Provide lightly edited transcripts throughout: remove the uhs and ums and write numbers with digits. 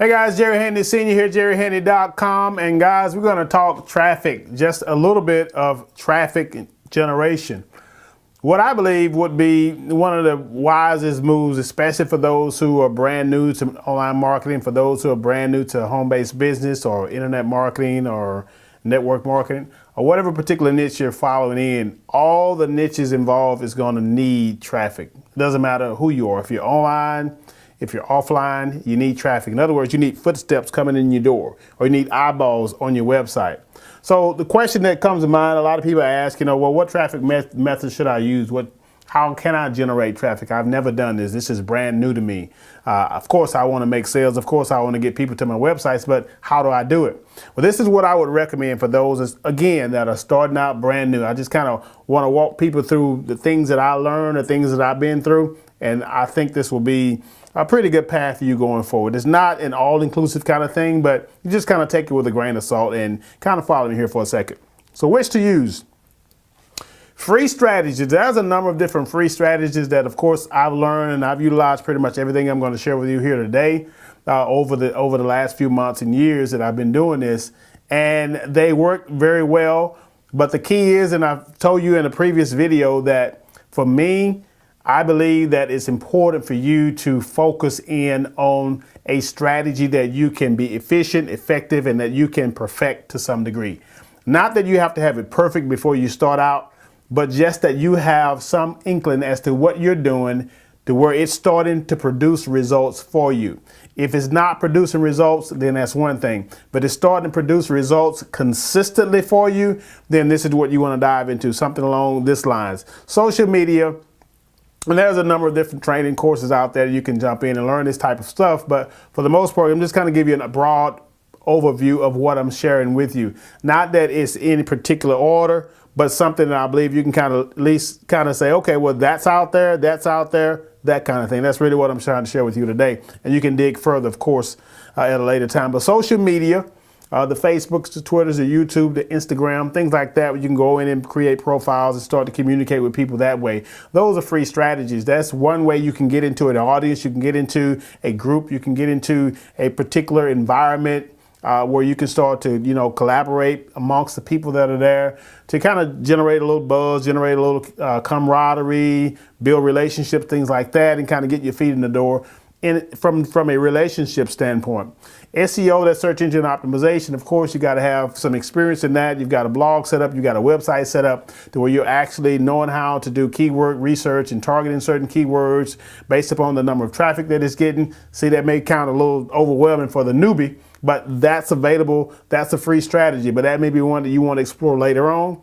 Hey guys, Jerry Handy Sr. here, jerryhandy.com. And guys, we're going to talk traffic, just a little bit of traffic generation. What I believe would be one of the wisest moves, especially for those who are brand new to online marketing, for those who are brand new to home-based business or internet marketing or network marketing, or whatever particular niche you're following in, all the niches involved is going to need traffic. It doesn't matter who you are. If you're online, if you're offline, you need traffic. In other words, you need footsteps coming in your door, or you need eyeballs on your website. So the question that comes to mind, a lot of people ask, well, what traffic method should I use? How can I generate traffic? I've never done this. This is brand new to me. Of course, I want to make sales. Of course, I want to get people to my websites, but how do I do it? Well, this is what I would recommend for those, again, that are starting out brand new. I just kind of want to walk people through the things that I learned, the things that I've been through, and I think this will be a pretty good path for you going forward. It's not an all-inclusive kind of thing, but you just kind of take it with a grain of salt and kind of follow me here for a second. So which to use? Free strategies. There's a number of different free strategies that, of course, I've learned and I've utilized pretty much everything I'm going to share with you here today over the last few months and years that I've been doing this, and they work very well. But the key is, and I've told you in a previous video, that for me, I believe that it's important for you to focus in on a strategy that you can be efficient, effective, and that you can perfect to some degree. Not that you have to have it perfect before you start out, but just that you have some inkling as to what you're doing to where it's starting to produce results for you. If it's not producing results, then that's one thing. But it's starting to produce results consistently for you, then this is what you want to dive into, something along this lines. Social media. And there's a number of different training courses out there you can jump in and learn this type of stuff. But for the most part, I'm just kind of give you a broad overview of what I'm sharing with you. Not that it's in any particular order, but something that I believe you can kind of at least kind of say, okay, well, that's out there, that kind of thing. That's really what I'm trying to share with you today. And you can dig further, of course, at a later time. But social media, the Facebooks, the Twitters, the YouTube, the Instagram, things like that, where you can go in and create profiles and start to communicate with people that way. Those are free strategies. That's one way you can get into an audience. You can get into a group. You can get into a particular environment where you can start to, collaborate amongst the people that are there to kind of generate a little buzz, generate a little camaraderie, build relationships, things like that, and kind of get your feet in the door. From a relationship standpoint. SEO, that's search engine optimization, of course, you got to have some experience in that. You've got a blog set up, you got a website set up to where you're actually knowing how to do keyword research and targeting certain keywords based upon the number of traffic that it's getting. See, that may count a little overwhelming for the newbie, but that's available. That's a free strategy, but that may be one that you want to explore later on.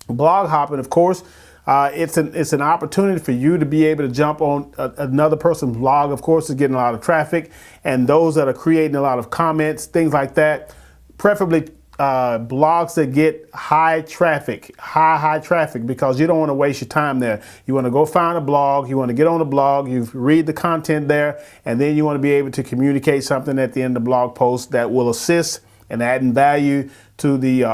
Blog hopping, of course. It's an opportunity for you to be able to jump on another person's blog. Of course, it's getting a lot of traffic, and those that are creating a lot of comments, things like that, preferably blogs that get high traffic, because you don't want to waste your time there. You want to go find a blog, you want to get on the blog, you read the content there, and then you want to be able to communicate something at the end of the blog post that will assist and adding value to the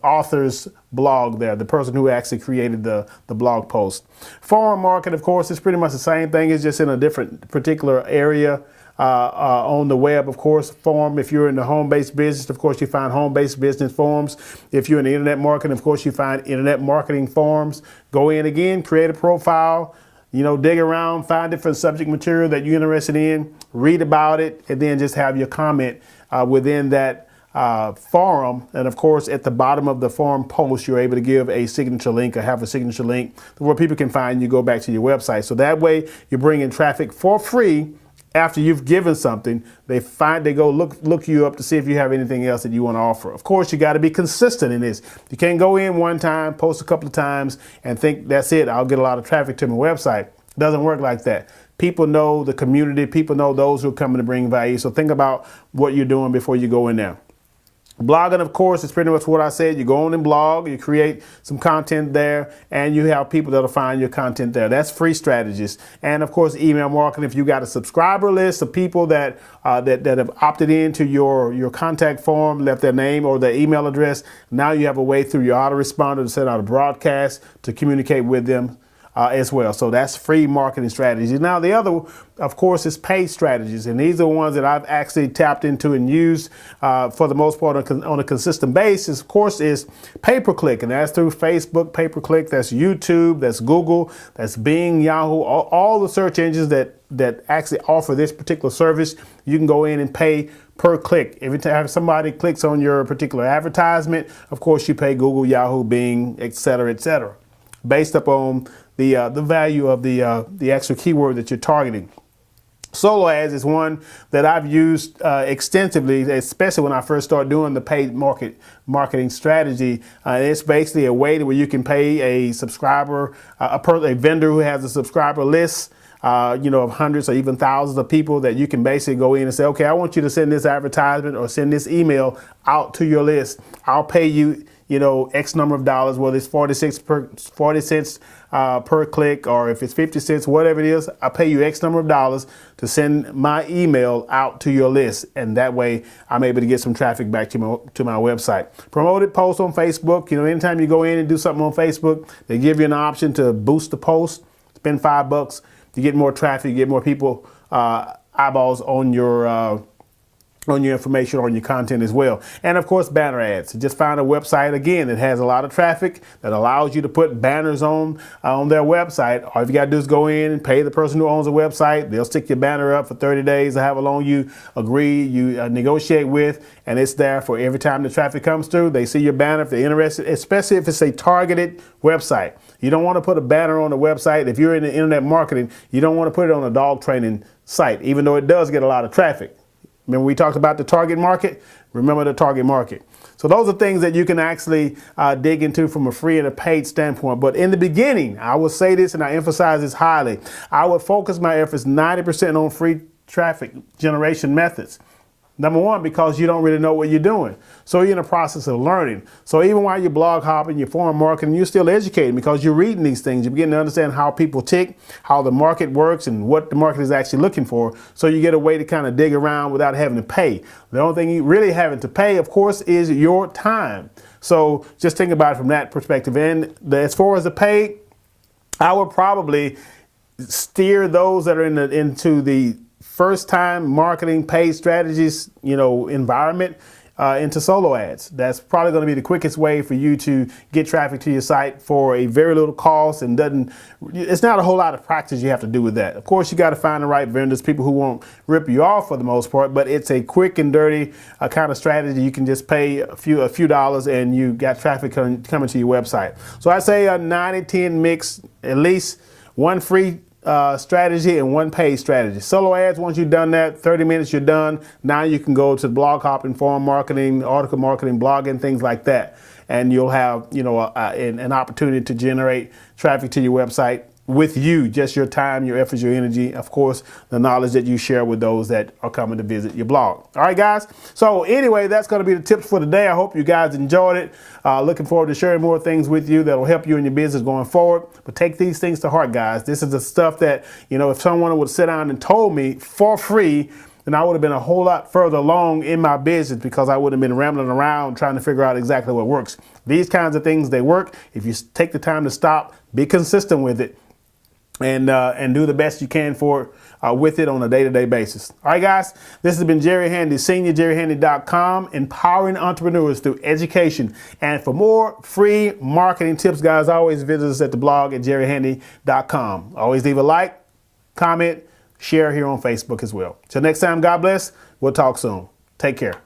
author's blog there, the person who actually created the blog post. Forum market, of course, is pretty much the same thing. It's just in a different particular area on the web, of course. Forum, if you're in the home-based business, of course, you find home-based business forums. If you're in the internet marketing, of course, you find internet marketing forums. Go in again, create a profile, dig around, find different subject material that you're interested in, read about it, and then just have your comment within that forum. And of course, at the bottom of the forum post, you're able to give a signature link or have a signature link where people can find you, go back to your website. So that way you're bringing traffic for free. After you've given something, they go look you up to see if you have anything else that you want to offer. Of course, you got to be consistent in this. You can't go in one time, post a couple of times, and think that's it. I'll get a lot of traffic to my website. It doesn't work like that. People know the community. People know those who are coming to bring value. So think about what you're doing before you go in there. Blogging, of course, is pretty much what I said. You go on and blog, you create some content there, and you have people that'll find your content there. That's free strategies. And of course, email marketing. If you got a subscriber list of people that have opted into your contact form, left their name or their email address, now you have a way through your autoresponder to send out a broadcast to communicate with them as well. So that's free marketing strategies. Now the other, of course, is paid strategies, and these are the ones that I've actually tapped into and used for the most part on a consistent basis. Of course, is pay-per-click, and that's through Facebook pay-per-click. That's YouTube. That's Google. That's Bing, Yahoo. All the search engines that actually offer this particular service. You can go in and pay per click. Every time somebody clicks on your particular advertisement, of course, you pay Google, Yahoo, Bing, etc., based upon the value of the actual keyword that you're targeting. Solo ads is one that I've used extensively, especially when I first started doing the paid marketing strategy. It's basically a way where you can pay a subscriber, a vendor who has a subscriber list, of hundreds or even thousands of people, that you can basically go in and say, okay, I want you to send this advertisement or send this email out to your list. I'll pay you, X number of dollars, whether it's 40 cents per click, or if it's 50 cents, whatever it is, I'll pay you X number of dollars to send my email out to your list. And that way I'm able to get some traffic back to my website. Promoted post on Facebook. Anytime you go in and do something on Facebook, they give you an option to boost the post, spend $5. You get more traffic, you get more people, eyeballs on your information, on your content as well. And of course, banner ads. Just find a website, again, that has a lot of traffic, that allows you to put banners on their website. All you got to do is go in and pay the person who owns the website. They'll stick your banner up for 30 days or however long you agree, you negotiate with, and it's there for every time the traffic comes through. They see your banner if they're interested, especially if it's a targeted website. You don't want to put a banner on the website. If you're in the internet marketing, you don't want to put it on a dog training site, even though it does get a lot of traffic. Remember we talked about the target market? Remember the target market. So those are things that you can actually dig into from a free and a paid standpoint. But in the beginning, I will say this, and I emphasize this highly, I would focus my efforts 90% on free traffic generation methods. Number one, because you don't really know what you're doing. So you're in the process of learning. So even while you're blog hopping, you're forum marketing, you're still educating because you're reading these things. You're beginning to understand how people tick, how the market works, and what the market is actually looking for. So you get a way to kind of dig around without having to pay. The only thing you really having to pay, of course, is your time. So just think about it from that perspective. And as far as the pay, I would probably steer those that are into the first time marketing paid strategies, environment into solo ads. That's probably going to be the quickest way for you to get traffic to your site for a very little cost, and it's not a whole lot of practice you have to do with that. Of course, you got to find the right vendors, people who won't rip you off for the most part, but it's a quick and dirty kind of strategy. You can just pay a few dollars and you got traffic coming to your website. So I say a 90-10 mix, at least one free strategy and one paid strategy. Solo ads, once you've done that, 30 minutes, you're done. Now you can go to blog hopping, forum marketing, article marketing, blogging, things like that. And you'll have, an opportunity to generate traffic to your website with you, just your time, your efforts, your energy, of course, the knowledge that you share with those that are coming to visit your blog. All right, guys. So anyway, that's going to be the tips for today. I hope you guys enjoyed it. Looking forward to sharing more things with you that will help you in your business going forward. But take these things to heart, guys. This is the stuff that, if someone would sit down and told me for free, then I would have been a whole lot further along in my business, because I would have been rambling around trying to figure out exactly what works. These kinds of things, they work if you take the time to stop, be consistent with it, and do the best you can with it on a day-to-day basis. All right, guys, this has been Jerry Handy, SeniorJerryHandy.com, empowering entrepreneurs through education. And for more free marketing tips, guys, always visit us at the blog at JerryHandy.com. Always leave a like, comment, share here on Facebook as well. Till next time, God bless. We'll talk soon. Take care.